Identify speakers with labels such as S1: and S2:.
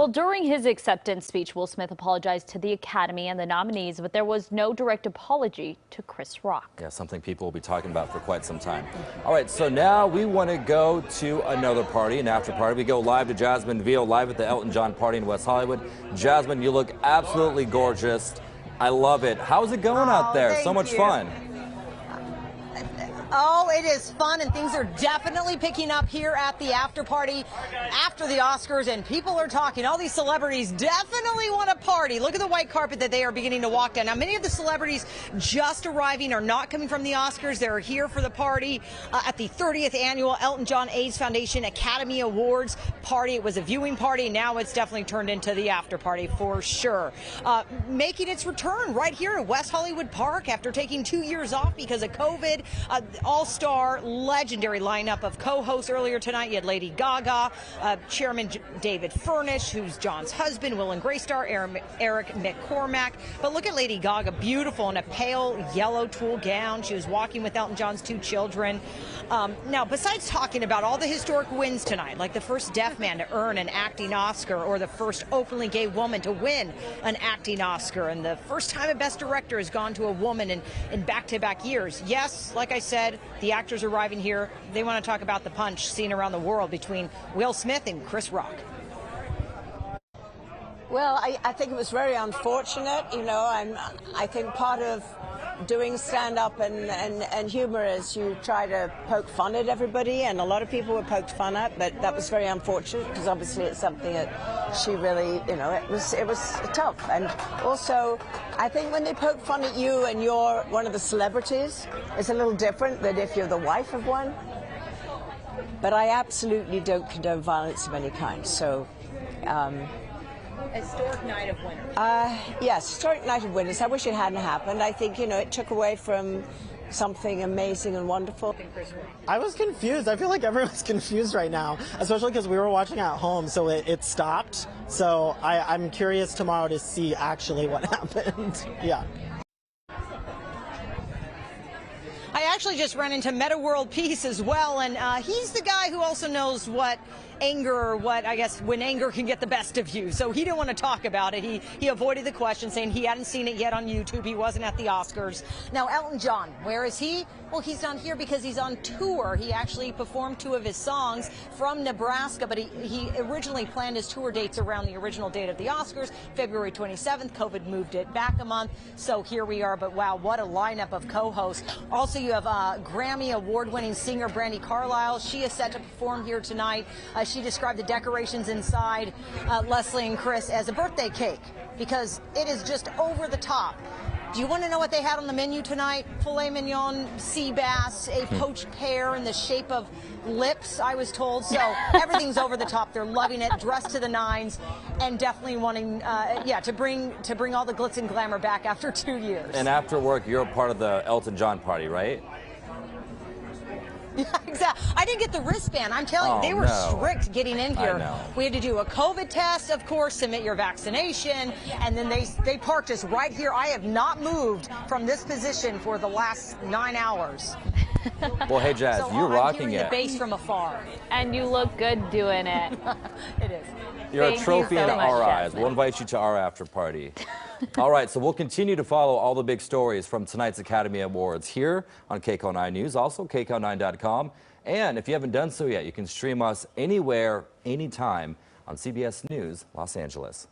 S1: Well, during his acceptance speech, Will Smith apologized to the Academy and the nominees, but there was no direct apology to Chris Rock.
S2: Yeah, something people will be talking about for quite some time. All right, so now we want to go to another party, an after party. We go live to Jasmine Viel, live at the Elton John party in West Hollywood. Jasmine, you look absolutely gorgeous. I love it. How's it going out there? So much fun.
S3: Oh, it is fun, and things are definitely picking up here at the after party after the Oscars, and people are talking. All these celebrities definitely want to party. Look at the white carpet that they are beginning to walk down. Now, many of the celebrities just arriving are not coming from the Oscars. They're here for the party at the 30th annual Elton John AIDS Foundation Academy Awards party. It was a viewing party. Now it's definitely turned into the after party for sure. Making its return right here at West Hollywood Park after taking 2 years off because of COVID. All-star legendary lineup of co-hosts earlier tonight. You had Lady Gaga, Chairman David Furnish, who's John's husband, Will and Grace star Eric McCormack. But look at Lady Gaga, beautiful in a pale yellow tulle gown. She was walking with Elton John's 2 children. Now, besides talking about all the historic wins tonight, like the first deaf man to earn an acting Oscar or the first openly gay woman to win an acting Oscar, and the first time a Best Director has gone to a woman in back-to-back years. Yes, like I said, the actors arriving here, they want to talk about the punch seen around the world between Will Smith and Chris Rock.
S4: Well, I think it was very unfortunate. You know, I think part of doing stand-up and humor is you try to poke fun at everybody, and a lot of people were poked fun at, but that was very unfortunate because obviously it's something that she really, you know, it was tough. And also, I think when they poke fun at you and you're one of the celebrities, it's a little different than if you're the wife of one. But I absolutely don't condone violence of any kind, so...
S3: Historic night of winners.
S4: Yes, historic night of winners. I wish it hadn't happened. I think, you know, it took away from something amazing and wonderful.
S5: I was confused. I feel like everyone's confused right now, especially because we were watching at home, so it stopped. So I'm curious tomorrow to see actually what happened. Yeah.
S3: I actually just ran into Meta World Peace as well, and he's the guy who also knows what anger, or what, I guess, when anger can get the best of you. So he didn't want to talk about it. He avoided the question, saying he hadn't seen it yet on YouTube. He wasn't at the Oscars. Now, Elton John, where is he? Well, he's not here because he's on tour. He actually performed 2 of his songs from Nebraska, but he originally planned his tour dates around the original date of the Oscars, February 27th. COVID moved it back a month, so here we are. But wow, what a lineup of co-hosts. Also, you have Grammy award-winning singer Brandi Carlile. She is set to perform here tonight. She described the decorations inside, Leslie and Chris, as a birthday cake because it is just over the top. Do you want to know what they had on the menu tonight? Filet mignon, sea bass, a poached pear in the shape of lips, I was told. So everything's over the top. They're loving it, dressed to the nines, and definitely wanting, to bring all the glitz and glamour back after 2 years.
S2: And after work, you're a part of the Elton John party, right?
S3: Yeah, exactly. I didn't get the wristband. I'm telling you, they were strict getting in here. We had to do a COVID test, of course, submit your vaccination, and then they parked us right here. I have not moved from this position for the last 9 hours.
S2: Well, hey, Jazz,
S3: so
S2: you're rocking
S3: I'm
S2: it.
S3: the bass from afar.
S1: And you look good doing it.
S3: It is.
S2: You're a trophy in our eyes. We'll invite you to our after party. All right, so we'll continue to follow all the big stories from tonight's Academy Awards here on KCO9 News, also KCO9.com. And if you haven't done so yet, you can stream us anywhere, anytime on CBS News Los Angeles.